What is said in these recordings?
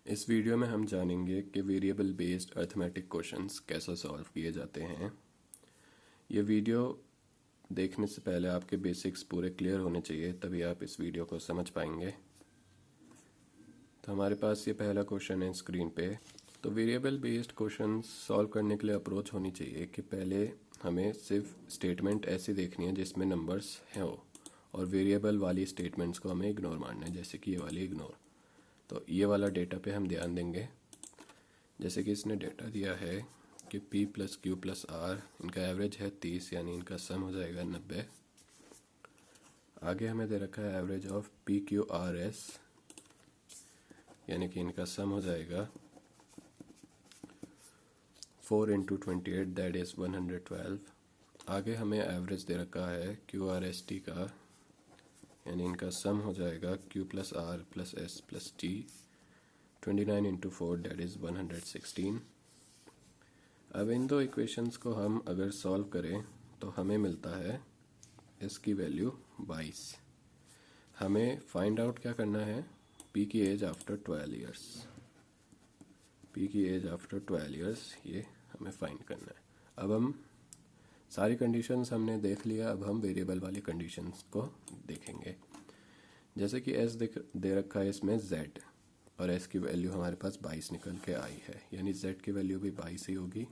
इस वीडियो में हम जानेंगे कि वेरिएबल बेस्ड अर्थमेटिक क्वेश्चंस कैसे सॉल्व किए जाते हैं। ये वीडियो देखने से पहले आपके बेसिक्स पूरे क्लियर होने चाहिए, तभी आप इस वीडियो को समझ पाएंगे। तो हमारे पास ये पहला क्वेश्चन है स्क्रीन पे। तो वेरिएबल बेस्ड क्वेश्चन सॉल्व करने के लिए अप्रोच होनी चाहिए कि पहले हमें सिर्फ स्टेटमेंट ऐसी देखनी है जिसमें नंबर्स हैं और वेरिएबल वाली स्टेटमेंट्स को हमें इग्नोर मारना है, जैसे कि ये वाली इग्नोर। तो ये वाला डेटा पे हम ध्यान देंगे। जैसे कि इसने डेटा दिया है कि p plus q plus r, इनका एवरेज है 30, यानी इनका सम हो जाएगा 90। आगे हमें दे रखा है average of P Q R S, यानी कि इनका सम हो जाएगा 4 इंटू 28, दैट इज़ 112। आगे हमें एवरेज दे रखा है क्यू आर एस टी का, यानी इनका सम हो जाएगा q plus r plus s plus t, 29 into 4, that is 116। अब इन दो इक्वेशंस को हम अगर सॉल्व करें तो हमें मिलता है इसकी वैल्यू 22। हमें फाइंड आउट क्या करना है, पी की एज आफ्टर 12 ईयर्स। पी की एज आफ्टर 12 ईयर्स ये हमें फाइंड करना है। अब हम सारी कंडीशंस हमने देख लिया, अब हम वेरिएबल वाली कंडीशंस को देखेंगे। जैसे कि एस दे रखा है इसमें जेड, और एस की वैल्यू हमारे पास 22 निकल के आई है, यानी जेड की वैल्यू भी 22 ही होगी।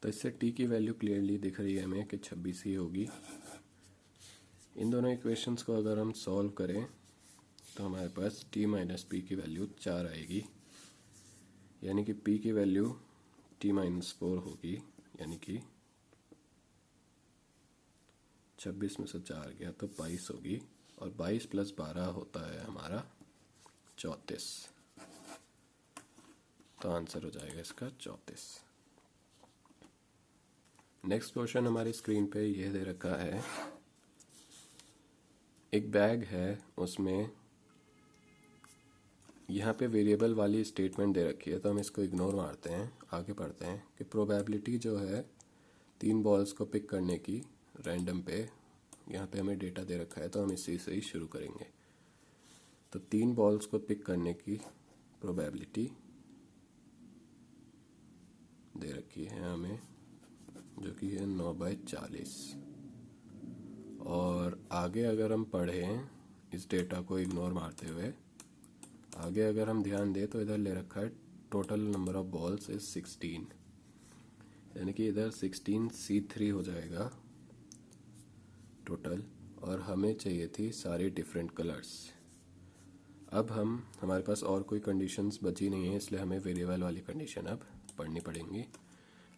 तो इससे टी की वैल्यू क्लियरली दिख रही है हमें कि 26 ही होगी। इन दोनों इक्वेशंस को अगर हम सॉल्व करें तो हमारे पास टी माइनस पी की वैल्यू 4 आएगी, यानी कि पी की वैल्यू टी माइनस 4 होगी, यानी कि 26 में से 4 गया तो 22 होगी, और 22 प्लस 12 होता है हमारा 34। तो आंसर हो जाएगा इसका 34। नेक्स्ट क्वेश्चन हमारी स्क्रीन पे ये दे रखा है, एक बैग है, उसमें यहाँ पे वेरिएबल वाली स्टेटमेंट दे रखी है, तो हम इसको इग्नोर मारते हैं। आगे पढ़ते हैं कि प्रोबेबिलिटी जो है 3 बॉल्स को पिक करने की रैंडम पे, यहाँ पे हमें डेटा दे रखा है तो हम इसी से ही शुरू करेंगे। तो 3 बॉल्स को पिक करने की प्रोबेबिलिटी दे रखी है हमें, जो कि है 9/40। और आगे अगर हम पढ़ें इस डेटा को इग्नोर मारते हुए, आगे अगर हम ध्यान दें तो इधर ले रखा है total number of balls is 16, यानी कि इधर 16 C3 हो जाएगा टोटल, और हमें चाहिए थी सारी डिफरेंट कलर्स। अब हमारे पास और कोई कंडीशंस बची नहीं है, इसलिए हमें वेरिएबल वाली कंडीशन अब पढ़नी पड़ेंगी।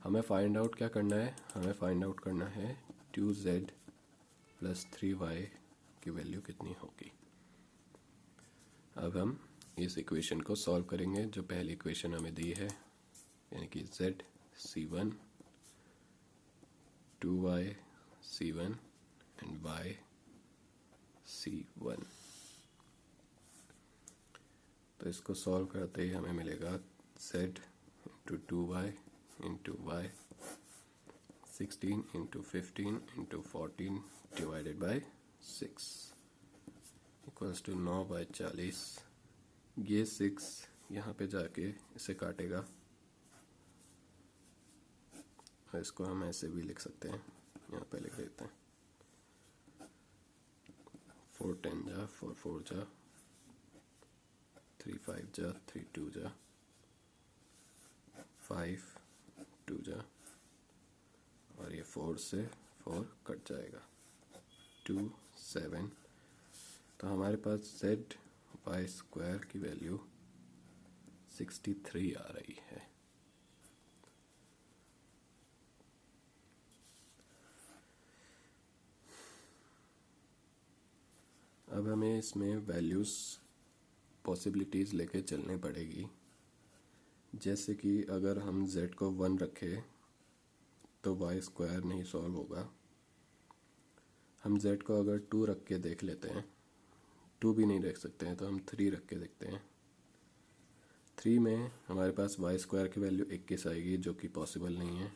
हमें फाइंड आउट क्या करना है, हमें फाइंड आउट करना है 2z प्लस 3y की वैल्यू कितनी होगी। अब हम इस इक्वेशन को सॉल्व करेंगे जो पहली इक्वेशन हमें दी है, यानी कि z c1 2y c1 and y c1। तो इसको सॉल्व करते ही हमें मिलेगा z into 2y into y 16 into 15 into 14 divided by 6 equals to 9/40। ये 6 यहाँ पे जाके इसे काटेगा, और इसको हम ऐसे भी लिख सकते हैं, यहाँ पे लिख देते हैं 4 10 जा, 4 4 जा, 3 5 जा, 3 2 जा, 5 2 जा, और ये 4 से 4 कट जाएगा, 2 7। तो हमारे पास ZY² की वैल्यू 63 आ रही है। अब हमें इसमें वैल्यूज़ पॉसिबिलिटीज़ लेके चलनी पड़ेगी। जैसे कि अगर हम z को 1 रखें तो y² नहीं सॉल्व होगा। हम z को अगर 2 रख के देख लेते हैं, 2 भी नहीं रख सकते हैं, तो हम 3 रख के देखते हैं। 3 में हमारे पास y² की वैल्यू 21 आएगी, जो कि पॉसिबल नहीं है।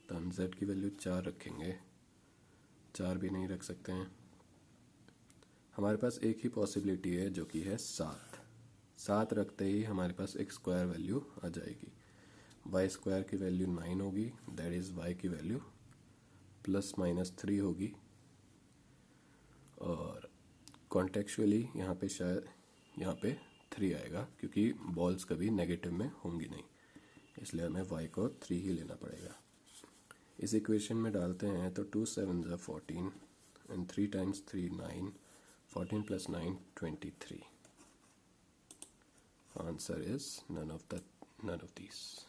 तो हम z की वैल्यू 4 रखेंगे, 4 भी नहीं रख सकते हैं। हमारे पास एक ही पॉसिबिलिटी है जो कि है 7। 7 रखते ही हमारे पास एक स्क्वायर वैल्यू आ जाएगी। वाई स्क्वायर की वैल्यू 9 होगी, दैट इज़ वाई की वैल्यू ±3 होगी। और कॉन्टेक्चुअली यहाँ पे शायद यहाँ पे 3 आएगा, क्योंकि बॉल्स कभी नेगेटिव में होंगी नहीं, इसलिए हमें y को 3 ही लेना पड़ेगा। इस इक्वेशन में डालते हैं तो 2 7 ज़ा 14 and 3 times 3 9, 14 + 9 23। Answer is none of these।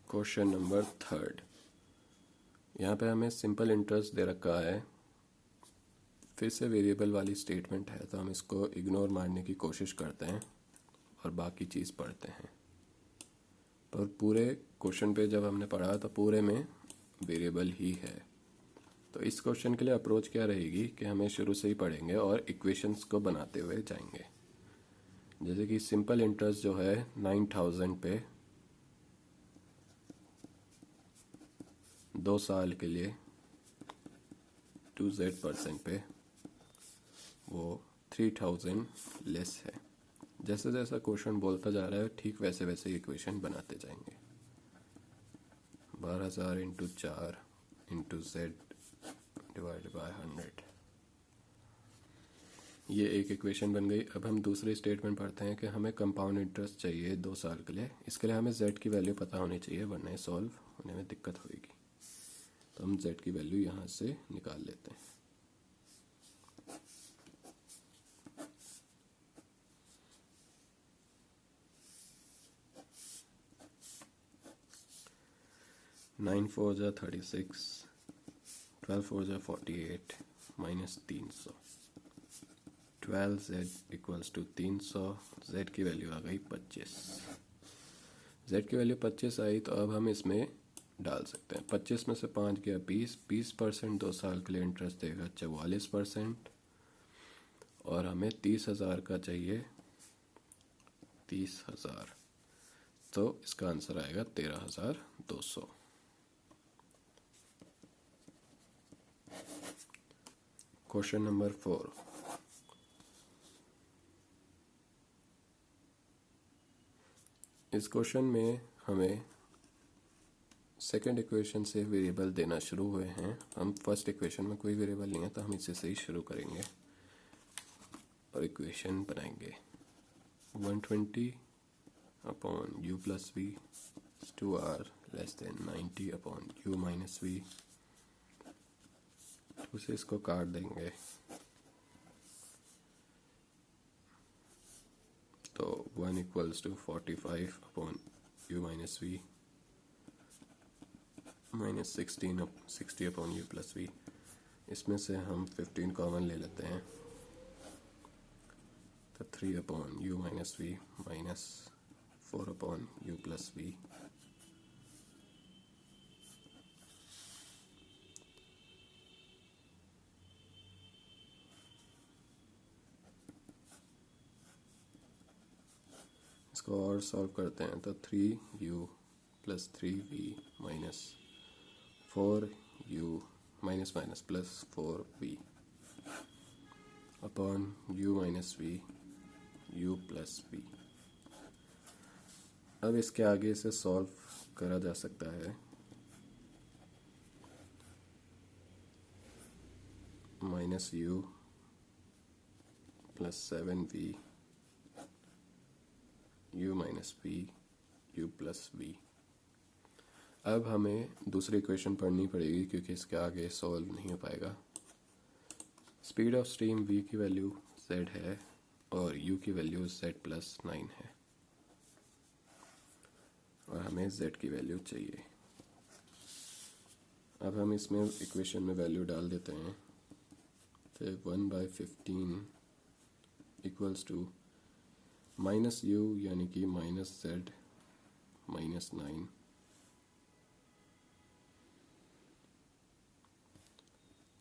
Question number 3। यहाँ पे हमें सिंपल इंटरेस्ट दे रखा है। फिर से वेरिएबल वाली स्टेटमेंट है, तो हम इसको इग्नोर मारने की कोशिश करते हैं और बाकी चीज़ पढ़ते हैं। पर पूरे क्वेश्चन पे जब हमने पढ़ा तो पूरे में वेरिएबल ही है। तो इस क्वेश्चन के लिए अप्रोच क्या रहेगी कि हमें शुरू से ही पढ़ेंगे और इक्वेशंस को बनाते हुए जाएंगे। जैसे कि सिंपल इंटरेस्ट जो है 9000 पे 2 साल के लिए 2z% पे वो 3000 लेस है। जैसे जैसा क्वेश्चन बोलता जा रहा है ठीक वैसे वैसे इक्वेशन बनाते जाएंगे। 12000 × 4 × z डिवाइडेड बाय 100, ये एक इक्वेशन बन गई। अब हम दूसरी स्टेटमेंट पढ़ते हैं कि हमें कंपाउंड इंटरेस्ट चाहिए 2 साल के लिए। इसके लिए हमें z की वैल्यू पता होनी चाहिए, वरना ये सॉल्व होने में दिक्कत होगी। तो हम z की वैल्यू यहाँ से निकाल लेते हैं। नाइन 4 ज़ा 36, 12 4 ज़ा 48 -300। 12z = 300। z की वैल्यू आ गई 25। z की वैल्यू 25 आई तो अब हम इसमें डाल सकते हैं। 25 में से 5 गया 20, 20% 2 साल के लिए इंटरेस्ट देगा 44%। और हमें 30,000 का चाहिए 30,000, तो इसका आंसर आएगा 13,200। Question number 4। इस क्वेश्चन में हमें सेकंड इक्वेशन से वेरिएबल देना शुरू हुए हैं। हम फर्स्ट इक्वेशन में कोई वेरिएबल नहीं है, तो हम इसे से ही शुरू करेंगे और इक्वेशन बनाएंगे। 120/u + v 2r < 90/u - v। उसे इसको काट देंगे तो 1 = 45/u - v -60/u + v। इसमें से हम 15 कॉमन ले लेते हैं, तो 3/u - v -4/u + v। इसको और सॉल्व करते हैं तो 3u + 3v -4u -4v u - v u + v। अब इसके आगे से सॉल्व करा जा सकता है। -u + 7v u - v u + v। अब हमें दूसरी इक्वेशन पढ़नी पड़ेगी, क्योंकि इसके आगे सॉल्व नहीं हो पाएगा। स्पीड ऑफ स्ट्रीम v की वैल्यू z है और u की वैल्यू z + 9 है, और हमें z की वैल्यू चाहिए। अब हम इसमें इक्वेशन में वैल्यू डाल देते हैं। फिर 1/15 = -u यानी कि -z -9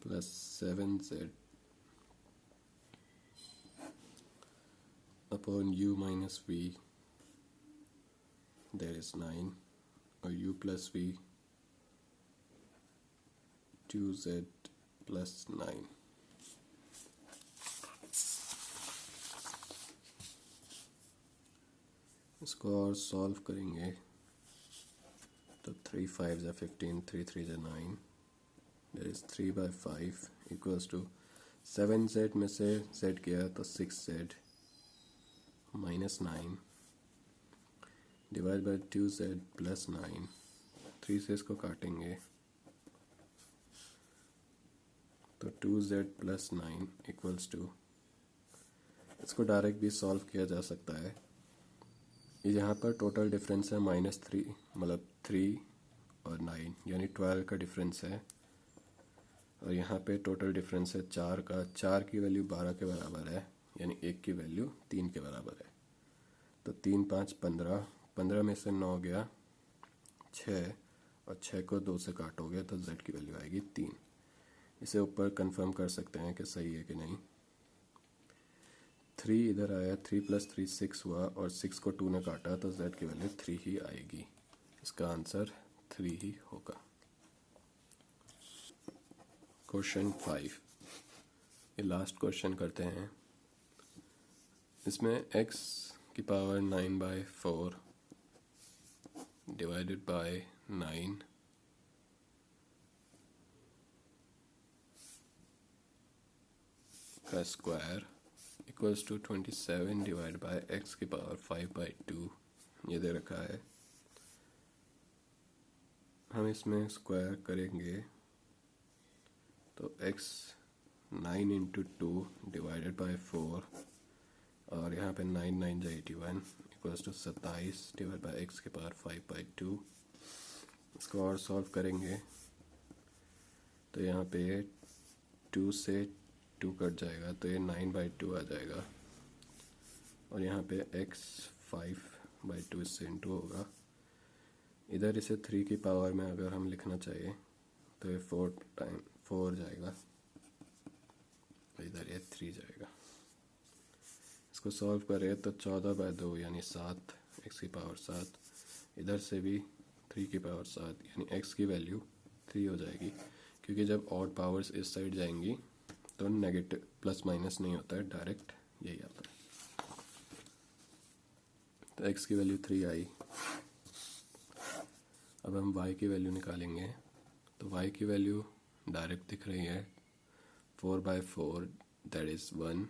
+ 7z u - v, that is 9, और u + v 2z + 9। इसको और सॉल्व करेंगे तो 3 5 ज़ा 15, 3 3 ज़ा 9, that is 3/5 equals to 7z में से z किया तो 6z minus 9 divide by 2z plus 9, 3 से इसको काटेंगे तो 2z प्लस 9 इक्वल्स टू, इसको डायरेक्ट भी सॉल्व किया जा सकता है। यहाँ पर टोटल डिफरेंस है -3, मतलब 3 और 9 यानी 12 का डिफरेंस है, और यहाँ पे टोटल डिफरेंस है 4 का। 4 की वैल्यू 12 के बराबर है यानी 1 की वैल्यू 3 के बराबर है। तो 3 5 15, 15 में से 9 गया 6, और 6 को 2 से काटोगे तो z की वैल्यू आएगी 3। इसे ऊपर कंफर्म कर सकते हैं कि सही है कि नहीं। 3 इधर आया, 3 + 3 6 हुआ, और 6 को 2 ने काटा तो z की वैल्यू 3 ही आएगी। इसका आंसर 3 ही होगा। क्वेश्चन 5, ये लास्ट क्वेश्चन करते हैं। इसमें x की पावर 9/4 डिवाइडेड बाय 9 का square equals to 27 divide by x की पावर 5/2 ये दे रखा है। हम इसमें स्क्वायर करेंगे तो x 9 × 2 डिवाइडेड बाय 4, और यहाँ पे 9 9 × 81 equals to 27 divide by x की पावर 5/2। इसको और सॉल्व करेंगे तो यहाँ पे 2 से 2 कट जाएगा तो ये 9/2 आ जाएगा, और यहाँ पे x 5/2 इससे इंटू होगा। इधर इसे 3 की पावर में अगर हम लिखना चाहिए तो ये 4 जाएगा, इधर ये 3 जाएगा। इसको सॉल्व करें तो 14/2 यानी 7, x की पावर 7, इधर से भी 3 की पावर 7 यानी x की वैल्यू 3 हो जाएगी, क्योंकि जब ऑड पावर्स इस साइड जाएंगी तो नेगेटिव प्लस माइनस नहीं होता है, डायरेक्ट यही आता है। तो x की वैल्यू 3 आई। अब हम y की वैल्यू निकालेंगे तो y की वैल्यू डायरेक्ट दिख रही है 4/4 दैट इज़ 1,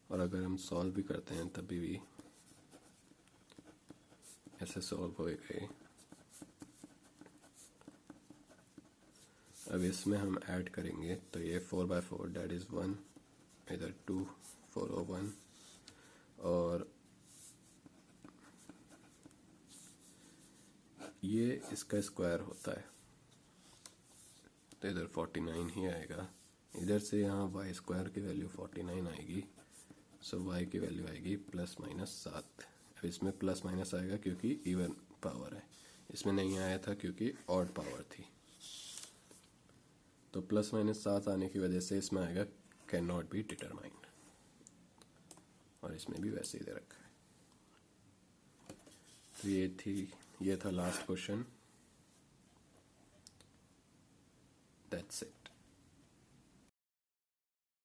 और अगर हम सॉल्व भी करते हैं तभी भी ऐसे सॉल्व होएगा। अब इसमें हम ऐड करेंगे तो ये 4/4 दैट इज़ 1, इधर 2 4 और 1, और ये इसका स्क्वायर होता है तो इधर 49 ही आएगा। इधर से यहाँ y स्क्वायर की वैल्यू 49 आएगी, सो y की वैल्यू आएगी +-7। अब इसमें प्लस माइनस आएगा क्योंकि इवन पावर है, इसमें नहीं आया था क्योंकि ऑड पावर थी। तो +-7 आने की वजह से इसमें आएगा कैन नॉट बी डिटरमाइंड, और इसमें भी वैसे ही दे रखा है। तो ये था लास्ट क्वेश्चन। That's it.